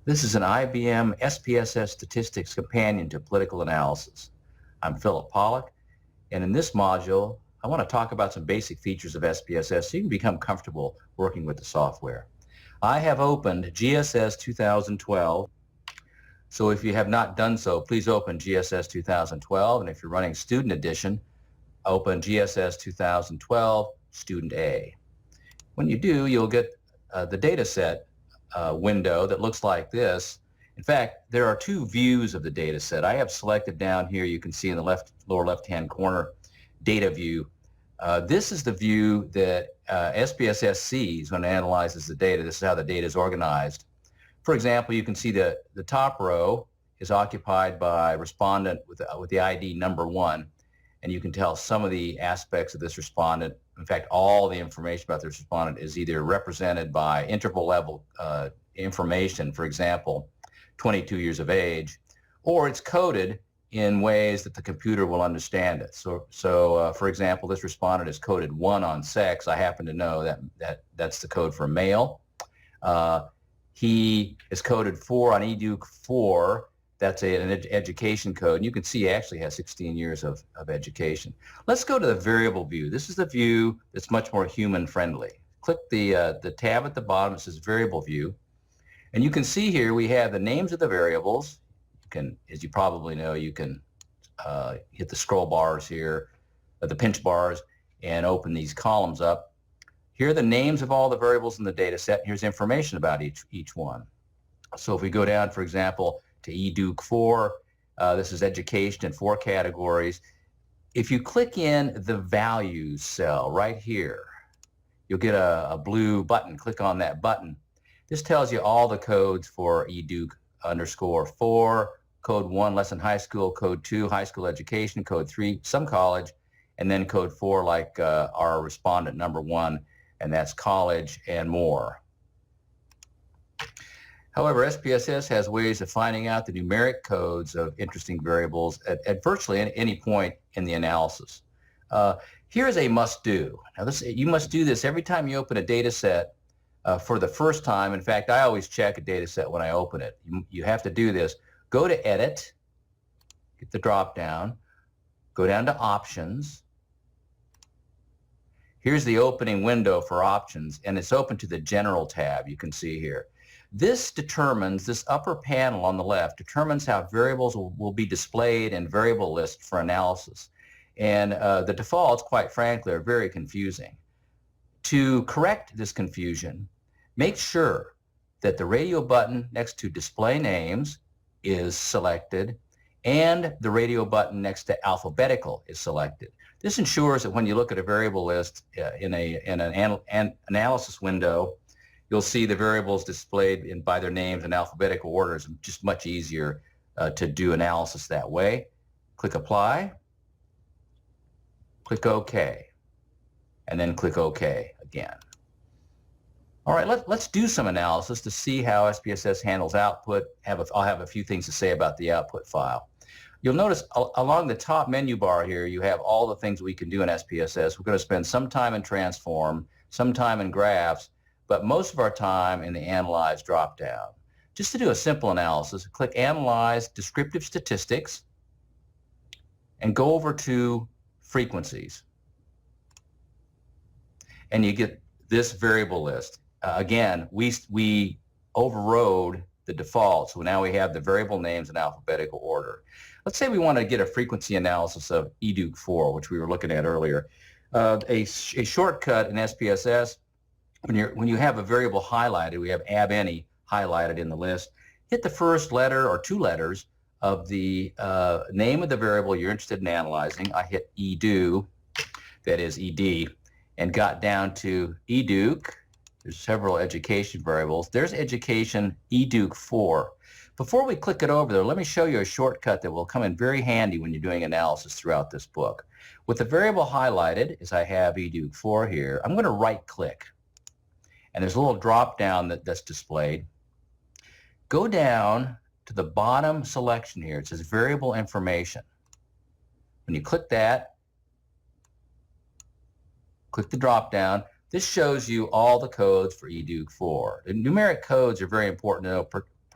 This is an IBM SPSS Statistics Companion to Political Analysis. I'm Philip Pollack, and in this module, I want to talk about some basic features of SPSS so you can become comfortable working with the software. I have opened GSS 2012, so if you have not done so, please open GSS 2012, and if you're running Student Edition, open GSS 2012 Student A. When you do, you'll get the dataset window that looks like this. In fact, there are two views of the data set. I have selected down here, you can see in the lower left-hand corner, data view. This is the view that SPSS sees when it analyzes the data. This is how the data is organized. For example, you can see the top row is occupied by respondent with the ID number 1, and you can tell some of the aspects of this respondent. In fact, all the information about this respondent is either represented by interval level information, for example, 22 years of age, or it's coded in ways that the computer will understand it. So for example, this respondent is coded 1 on sex. I happen to know that's the code for male. He is coded 4 on EDUC 4. That's an education code. And you can see he actually has 16 years of education. Let's go to the variable view. This is the view that's much more human-friendly. Click the tab at the bottom. It says variable view. And you can see here we have the names of the variables. You can, as you probably know, you can hit the scroll bars here, the pinch bars, and open these columns up. Here are the names of all the variables in the data set. Here's information about each one. So if we go down, for example, to EDUC 4, this is education in 4 categories. If you click in the values cell right here, you'll get a blue button. Click on that button. This tells you all the codes for EDUC _4, code 1, less than high school, code 2, high school education, code 3, some college, and then code 4 like our respondent number 1, and that's college and more. However, SPSS has ways of finding out the numeric codes of interesting variables at virtually any point in the analysis. Here's a must-do. Now, you must do this every time you open a data set for the first time. In fact, I always check a data set when I open it. You have to do this. Go to Edit, get the drop-down, go down to Options. Here's the opening window for Options, and it's open to the General tab you can see here. This upper panel on the left determines how variables will be displayed in variable lists for analysis. And the defaults, quite frankly, are very confusing. To correct this confusion, make sure that the radio button next to Display Names is selected and the radio button next to Alphabetical is selected. This ensures that when you look at a variable list in an analysis window, you'll see the variables displayed by their names in alphabetical order. It's just much easier to do analysis that way. Click Apply, click OK, and then click OK again. All right, let's do some analysis to see how SPSS handles output. I'll have a few things to say about the output file. You'll notice along the top menu bar here, you have all the things we can do in SPSS. We're going to spend some time in Transform, some time in Graphs, but most of our time in the Analyze drop-down. Just to do a simple analysis, click Analyze Descriptive Statistics and go over to Frequencies. And you get this variable list. Again, we overrode the default, so now we have the variable names in alphabetical order. Let's say we want to get a frequency analysis of EDUC 4, which we were looking at earlier. A shortcut in SPSS, when you have a variable highlighted, we have abany highlighted in the list, hit the first letter or 2 letters of the name of the variable you're interested in analyzing. I hit EDU, that is ED, and got down to EDUC. There's several education variables. There's education EDUC 4. Before we click it over there, let me show you a shortcut that will come in very handy when you're doing analysis throughout this book. With the variable highlighted, as I have EDUC 4 here, I'm going to right-click. And there's a little drop-down that's displayed. Go down to the bottom selection here. It says Variable Information. When you click that, click the drop-down. This shows you all the codes for EDUC 4. The numeric codes are very important to know,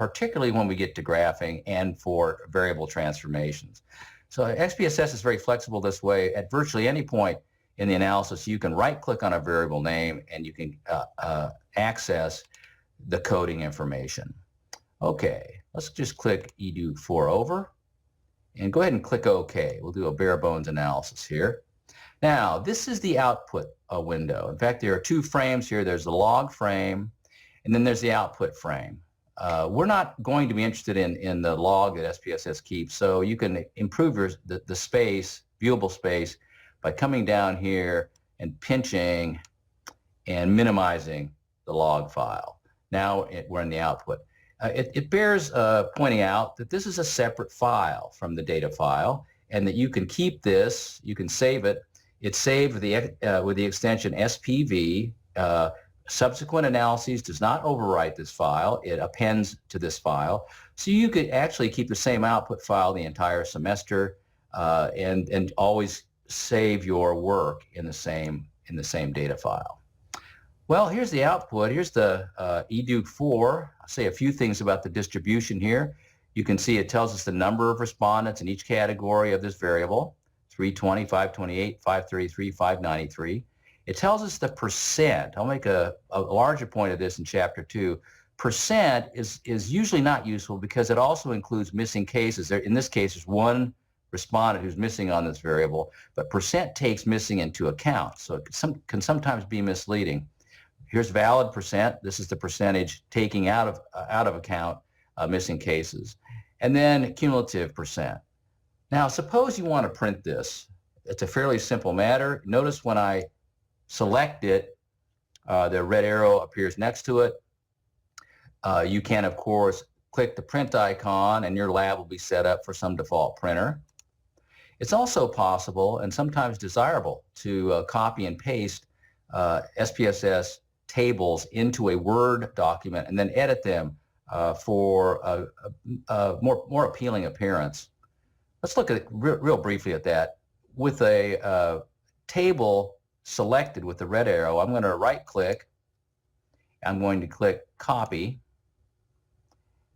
particularly when we get to graphing and for variable transformations. So SPSS is very flexible this way. At virtually any point in the analysis, you can right-click on a variable name and you can access the coding information. Okay, let's just click edu4 over and go ahead and click OK. We'll do a bare bones analysis here. Now, this is the output window. In fact, there are two frames here. There's the log frame, and then there's the output frame. We're not going to be interested in the log that SPSS keeps, so you can improve the space, viewable space, by coming down here and pinching and minimizing the log file. Now we're in the output. It bears pointing out that this is a separate file from the data file, and that you can keep this, you can save it. It's saved with the extension SPV. Subsequent analyses does not overwrite this file. It appends to this file. So you could actually keep the same output file the entire semester and always save your work in the same data file. Well, here's the output. Here's the edu4. I'll say a few things about the distribution here. You can see it tells us the number of respondents in each category of this variable: 320, 528, 533, 593. It tells us the percent. I'll make a larger point of this in Chapter 2. Percent is usually not useful because it also includes missing cases. In this case, there's one respondent who's missing on this variable, but percent takes missing into account, so it can sometimes be misleading. Here's valid percent. This is the percentage taking out of account missing cases. And then cumulative percent. Now, suppose you want to print this. It's a fairly simple matter. Notice when I select it, the red arrow appears next to it. You can, of course, click the print icon and your lab will be set up for some default printer. It's also possible and sometimes desirable to copy and paste SPSS tables into a Word document and then edit them for a more appealing appearance. Let's look at real briefly at that. With a table selected with the red arrow, I'm going to right-click. I'm going to click Copy.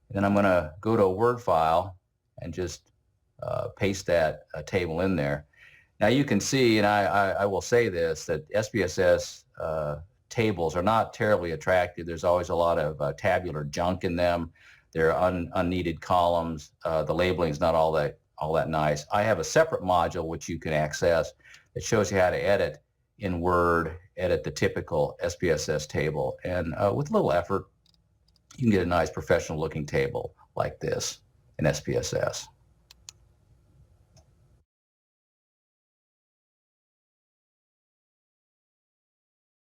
And then I'm going to go to a Word file and just paste that table in there. Now you can see, and I will say this, that SPSS tables are not terribly attractive. There's always a lot of tabular junk in them. There are unneeded columns. The labeling is not all that nice. I have a separate module which you can access that shows you how to edit in Word, edit the typical SPSS table. And with a little effort, you can get a nice professional looking table like this in SPSS.